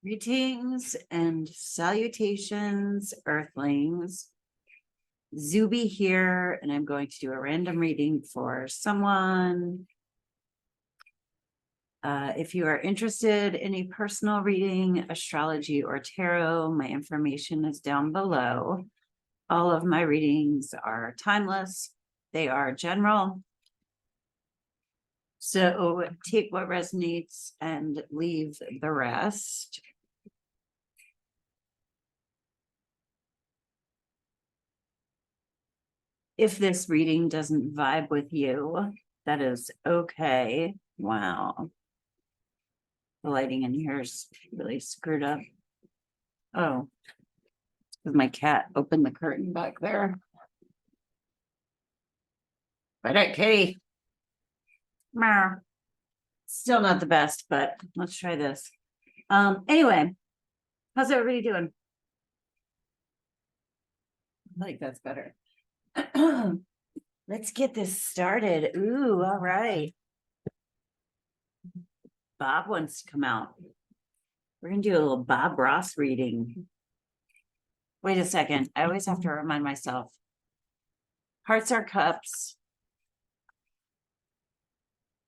Greetings and salutations, Earthlings. Zube here, and I'm going to do a random reading for someone. If you are interested in a personal reading, astrology, or tarot, my information is down below. All of my readings are timeless. They are general. So take what resonates and leave the rest. If this reading doesn't vibe with you, that is okay. Wow. The lighting in here is really screwed up. Oh, because my cat opened the curtain back there. Right at Kitty. Meow. Still not the best, but let's try this. Anyway, how's everybody doing? I think that's better. Let's get this started. Ooh, all right. Bob wants to come out. We're gonna do a little Bob Ross reading. Wait a second. I always have to remind myself. Hearts are cups.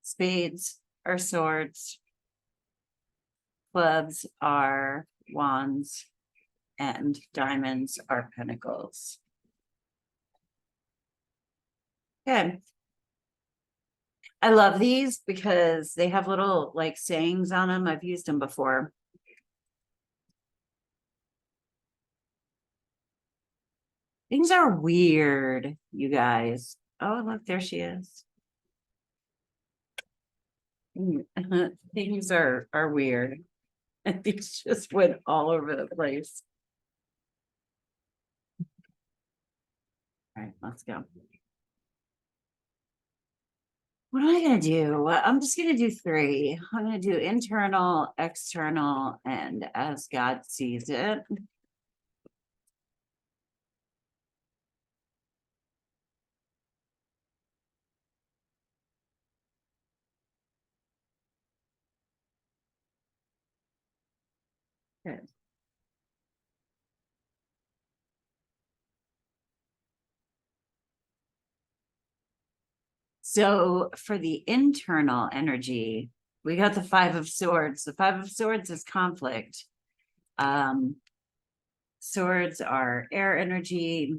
Spades are swords. Clubs are wands. And diamonds are pentacles. Okay. I love these because they have little like sayings on them. I've used them before. Things are weird, you guys. Oh, look, there she is. Things are weird. And these just went all over the place. All right, let's go. What am I going to do? I'm just going to do 3. I'm going to do internal, external, and as God sees it. Good. So for the internal energy, we got the 5 of Swords. The 5 of Swords is conflict. Swords are air energy.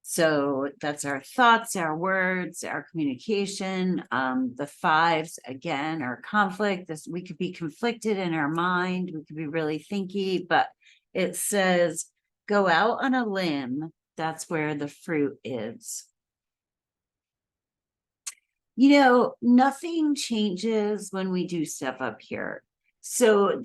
So that's our thoughts, our words, our communication. The 5s, again, are conflict. We could be conflicted in our mind. We could be really thinky, but it says, go out on a limb. That's where the fruit is. You know, nothing changes when we do stuff up here. So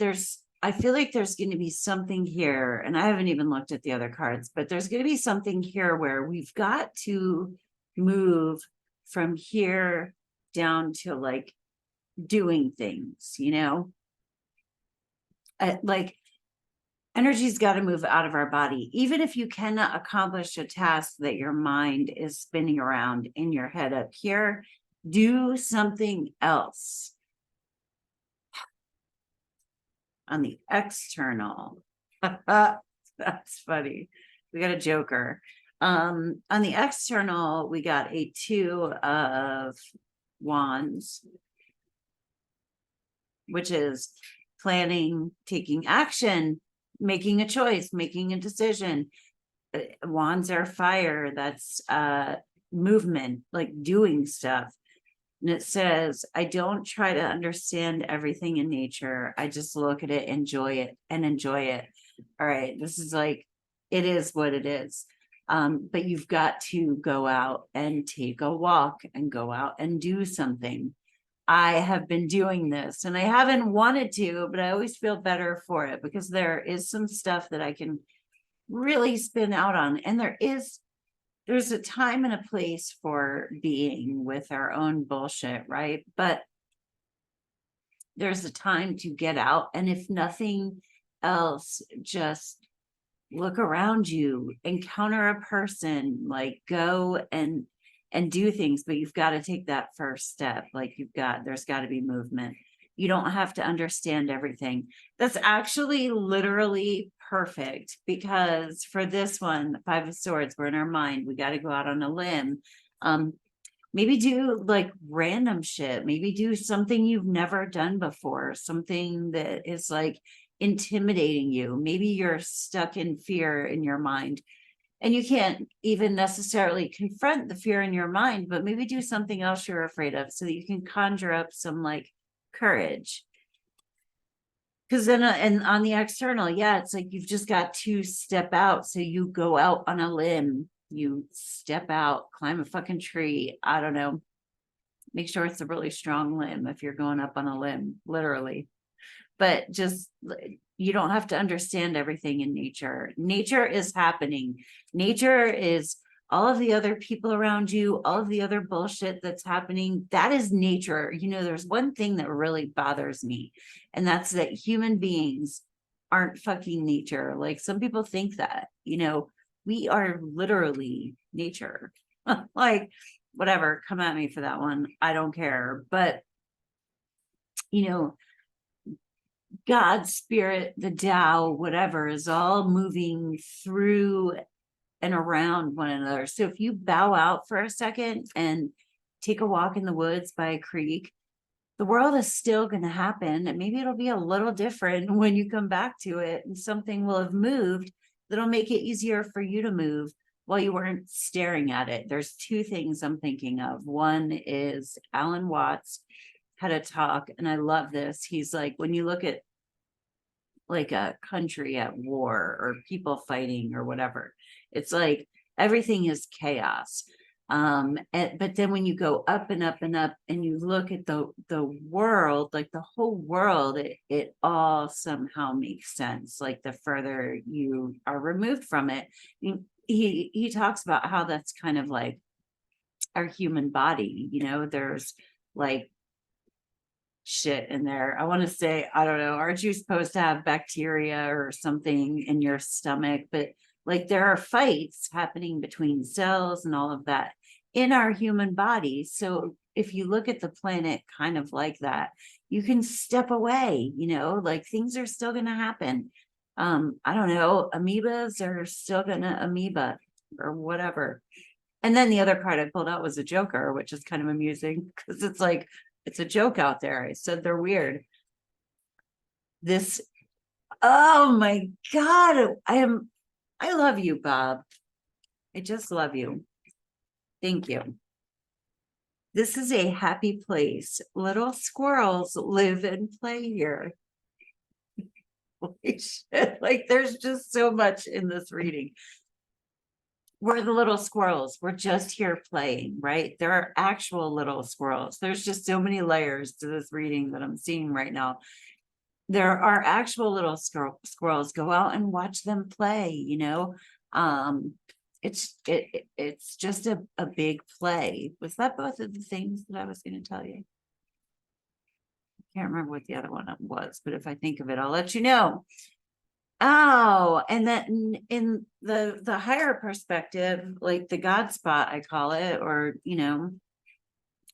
I feel like there's going to be something here, and I haven't even looked at the other cards, but there's going to be something here where we've got to move from here down to like doing things, you know? Like energy's got to move out of our body. Even if you cannot accomplish a task that your mind is spinning around in your head up here, do something else. On the external, that's funny. We got a joker. On the external, we got a 2 of wands, which is planning, taking action, making a choice, making a decision. Wands are fire. That's movement, like doing stuff. And it says, I don't try to understand everything in nature. I just look at it, enjoy it, and enjoy it. All right, this is like, it is what it is. But you've got to go out and take a walk and go out and do something. I have been doing this and I haven't wanted to, but I always feel better for it because there is some stuff that I can really spin out on. And there's a time and a place for being with our own bullshit, right? But there's a time to get out. And if nothing else, just look around you, encounter a person, like go and do things, but you've got to take that first step. Like there's got to be movement. You don't have to understand everything. That's actually literally perfect, because for this one, the Five of Swords, we're in our mind. We got to go out on a limb. Maybe do like random shit. Maybe do something you've never done before, something that is like intimidating you. Maybe you're stuck in fear in your mind and you can't even necessarily confront the fear in your mind, but maybe do something else you're afraid of so that you can conjure up some like courage. Because then, and on the external, yeah, it's like you've just got to step out. So you go out on a limb, you step out, climb a fucking tree. I don't know. Make sure it's a really strong limb if you're going up on a limb, literally. But just, you don't have to understand everything in nature. Nature is happening. Nature is all of the other people around you, all of the other bullshit that's happening. That is nature. You know, there's one thing that really bothers me, and that's that human beings aren't fucking nature. Like some people think that, you know, we are literally nature. Like, whatever, come at me for that one. I don't care. But, you know, God, spirit, the Tao, whatever, is all moving through and around one another. So if you bow out for a second and take a walk in the woods by a creek, the world is still going to happen. And maybe it'll be a little different when you come back to it, and something will have moved that'll make it easier for you to move while you weren't staring at it. There's two things I'm thinking of. One is Alan Watts had a talk, and I love this. He's like, when you look at like a country at war or people fighting or whatever, it's like everything is chaos. But then when you go up and up and up and you look at the world, like the whole world, it all somehow makes sense. Like the further you are removed from it, he talks about how that's kind of like our human body. You know, there's like shit in there. I want to say, I don't know, aren't you supposed to have bacteria or something in your stomach? But like there are fights happening between cells and all of that in our human body. So if you look at the planet kind of like that, you can step away, you know, like things are still going to happen. I don't know, amoebas are still going to amoeba or whatever. And then the other card I pulled out was a Joker, which is kind of amusing because it's like, it's a joke out there. I said they're weird. This, oh my God, I love you, Bob. I just love you. Thank you. This is a happy place. Little squirrels live and play here. Holy shit. Like there's just so much in this reading. We're the little squirrels. We're just here playing, right? There are actual little squirrels. There's just so many layers to this reading that I'm seeing right now. There are actual little squirrels. Go out and watch them play, you know. It's just a big play. Was that both of the things that I was going to tell you? I can't remember what the other one was, but if I think of it, I'll let you know. Oh, and then in the higher perspective, like the God spot, I call it, or, you know,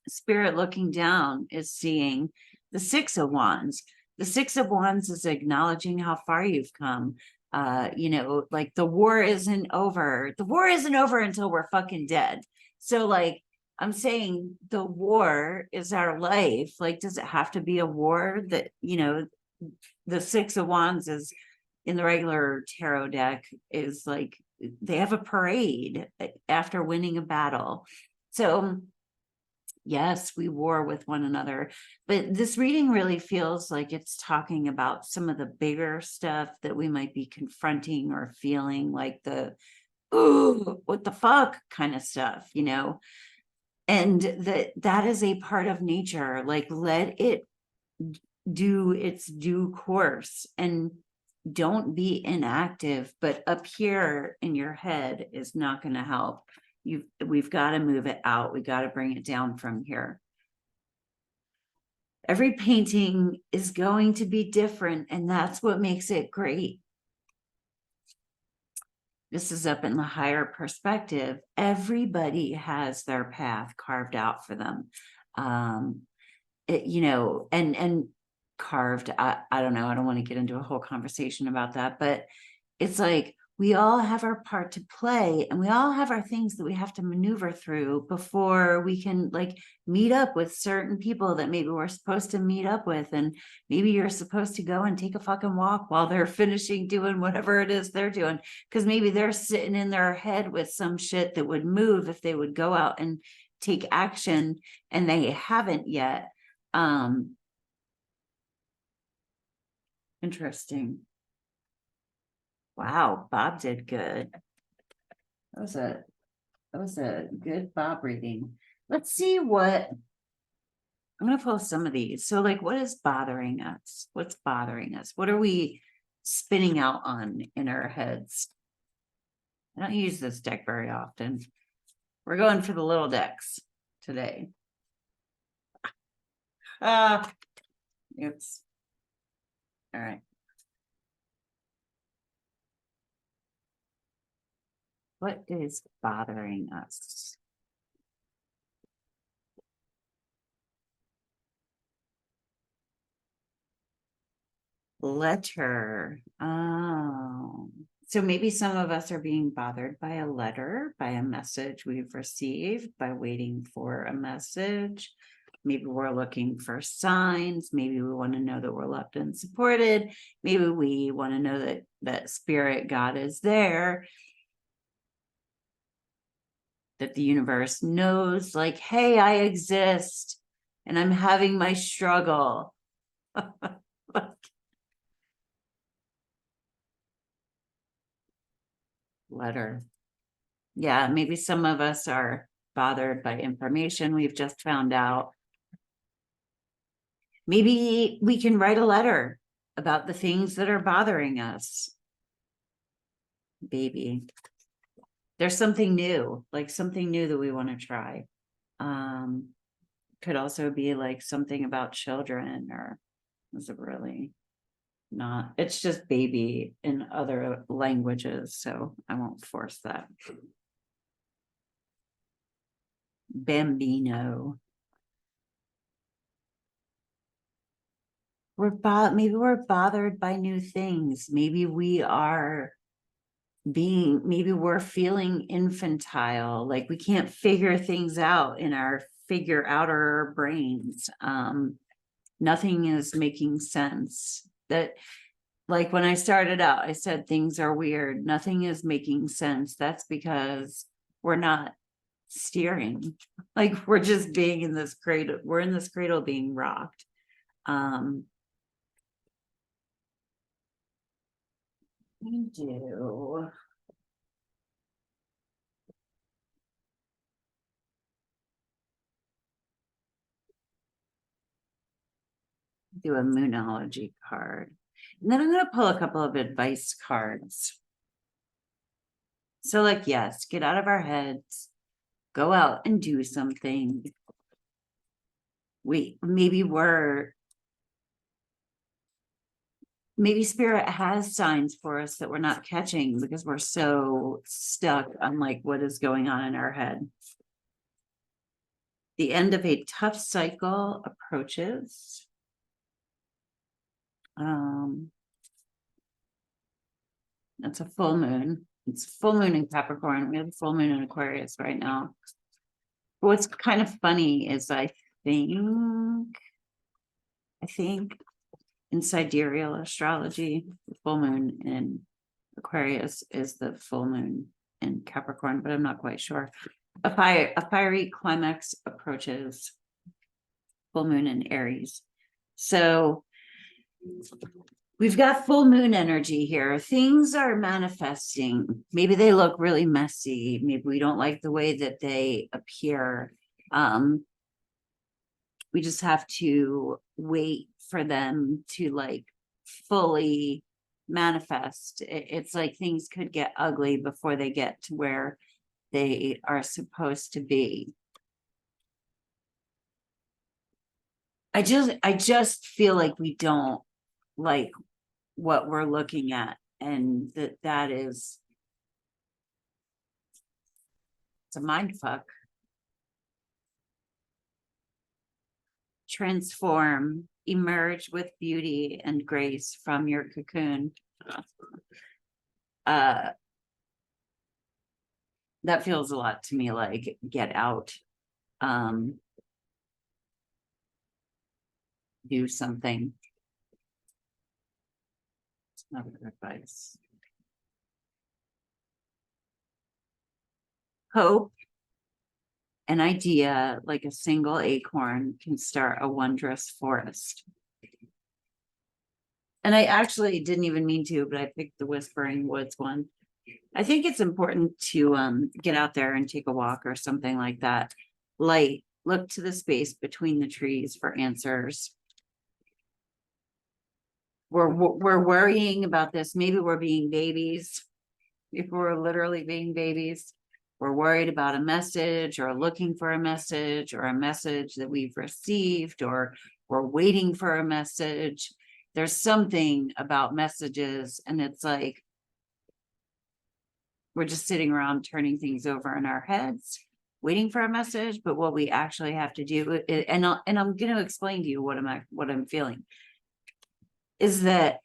spirit looking down is seeing the Six of Wands. The Six of Wands is acknowledging how far you've come. You know, like the war isn't over. The war isn't over until we're fucking dead. So like, I'm saying the war is our life. Like, does it have to be a war that, you know, the Six of Wands is in the regular tarot deck is like they have a parade after winning a battle. So yes, we war with one another, but this reading really feels like it's talking about some of the bigger stuff that we might be confronting or feeling, like the ooh, what the fuck kind of stuff, you know. And that is a part of nature. Like let it do its due course and don't be inactive. But up here in your head is not going to help. We've got to move it out. We got to bring it down from here. Every painting is going to be different, and that's what makes it great. This is up in the higher perspective. Everybody has their path carved out for them. You know, and carved. I don't know. I don't want to get into a whole conversation about that, but it's like we all have our part to play and we all have our things that we have to maneuver through before we can like meet up with certain people that maybe we're supposed to meet up with. And maybe you're supposed to go and take a fucking walk while they're finishing doing whatever it is they're doing. Because maybe they're sitting in their head with some shit that would move if they would go out and take action, and they haven't yet. Interesting. Wow, Bob did good. That was a good Bob reading. Let's see what I'm gonna pull some of these. So, like, what is bothering us? What's bothering us? What are we spinning out on in our heads? I don't use this deck very often. We're going for the little decks today. Oops. All right. What is bothering us? Letter. Oh, so maybe some of us are being bothered by a letter, by a message we've received, by waiting for a message. Maybe we're looking for signs. Maybe we want to know that we're loved and supported. Maybe we want to know that spirit God is there, that the universe knows, like, hey, I exist and I'm having my struggle. Letter. Yeah, maybe some of us are bothered by information we've just found out. Maybe we can write a letter about the things that are bothering us. Baby. There's something new, like something new that we want to try. Could also be like something about children, or is it really not? It's just baby in other languages, so I won't force that. Bambino. Maybe we're bothered by new things. Maybe we are maybe we're feeling infantile, like we can't figure things out in our figure outer brains. Nothing is making sense. That, like, when I started out, I said things are weird, nothing is making sense. That's because we're not steering. Like, we're just being in this cradle, we're in this cradle being rocked. We do a moonology card. And then I'm going to pull a couple of advice cards. So, like, yes, get out of our heads, go out and do something. Maybe spirit has signs for us that we're not catching because we're so stuck on like what is going on in our head. The end of a tough cycle approaches. That's a full moon. It's a full moon in Capricorn. We have a full moon in Aquarius right now. What's kind of funny is I think in sidereal astrology, the full moon in Aquarius is the full moon in Capricorn, but I'm not quite sure. A fiery climax approaches, full moon in Aries. So we've got full moon energy here. Things are manifesting. Maybe they look really messy. Maybe we don't like the way that they appear. We just have to wait for them to like fully manifest. It's like things could get ugly before they get to where they are supposed to be. I just feel like we don't like what we're looking at, and that is, it's a mind fuck. transform, emerge with beauty and grace from your cocoon. That feels a lot to me like get out, do something. It's not good advice. Hope, an idea like a single acorn can start a wondrous forest. And I actually didn't even mean to, but I picked the Whispering Woods one. I think it's important to get out there and take a walk or something like that. Light, look to the space between the trees for answers. We're worrying about this. Maybe we're being babies. If we're literally being babies, we're worried about a message or looking for a message or a message that we've received, or we're waiting for a message. There's something about messages, and it's like we're just sitting around turning things over in our heads, waiting for a message. But what we actually have to do, and I'm going to explain to you what I'm feeling, is that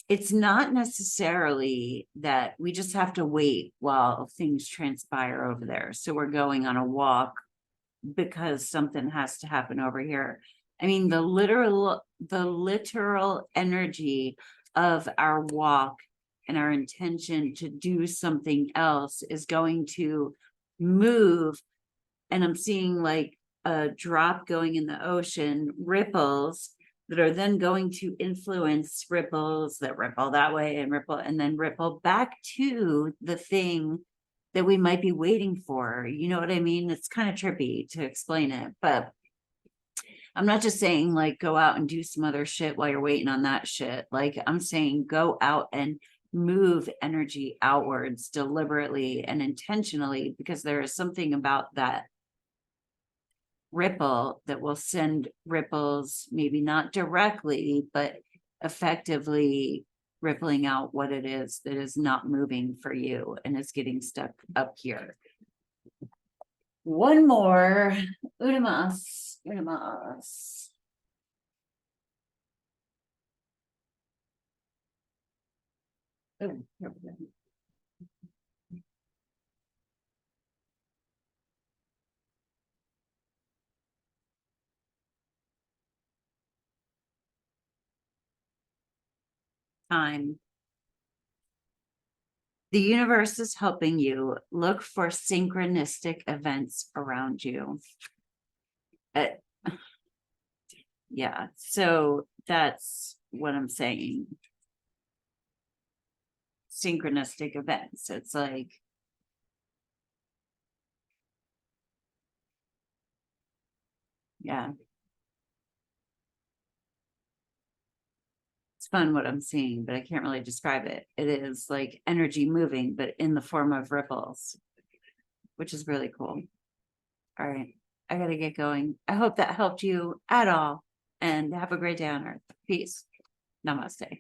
it's not necessarily that we just have to wait while things transpire over there. So we're going on a walk because something has to happen over here. I mean, the literal energy of our walk and our intention to do something else is going to move. And I'm seeing like a drop going in the ocean, ripples that are then going to influence ripples that ripple that way and then ripple back to the thing that we might be waiting for. You know what I mean? It's kind of trippy to explain it, but I'm not just saying like go out and do some other shit while you're waiting on that shit. Like I'm saying go out and move energy outwards deliberately and intentionally, because there is something about that ripple that will send ripples, maybe not directly, but effectively rippling out what it is that is not moving for you and is getting stuck up here. One more. Udamas. Oh, here we go. Time. The universe is helping you look for synchronistic events around you. Yeah, so that's what I'm saying. Synchronistic events. It's like, yeah. It's fun what I'm seeing, but I can't really describe it. It is like energy moving, but in the form of ripples, which is really cool. All right, I gotta get going. I hope that helped you at all, and have a great day on Earth. Peace. Namaste.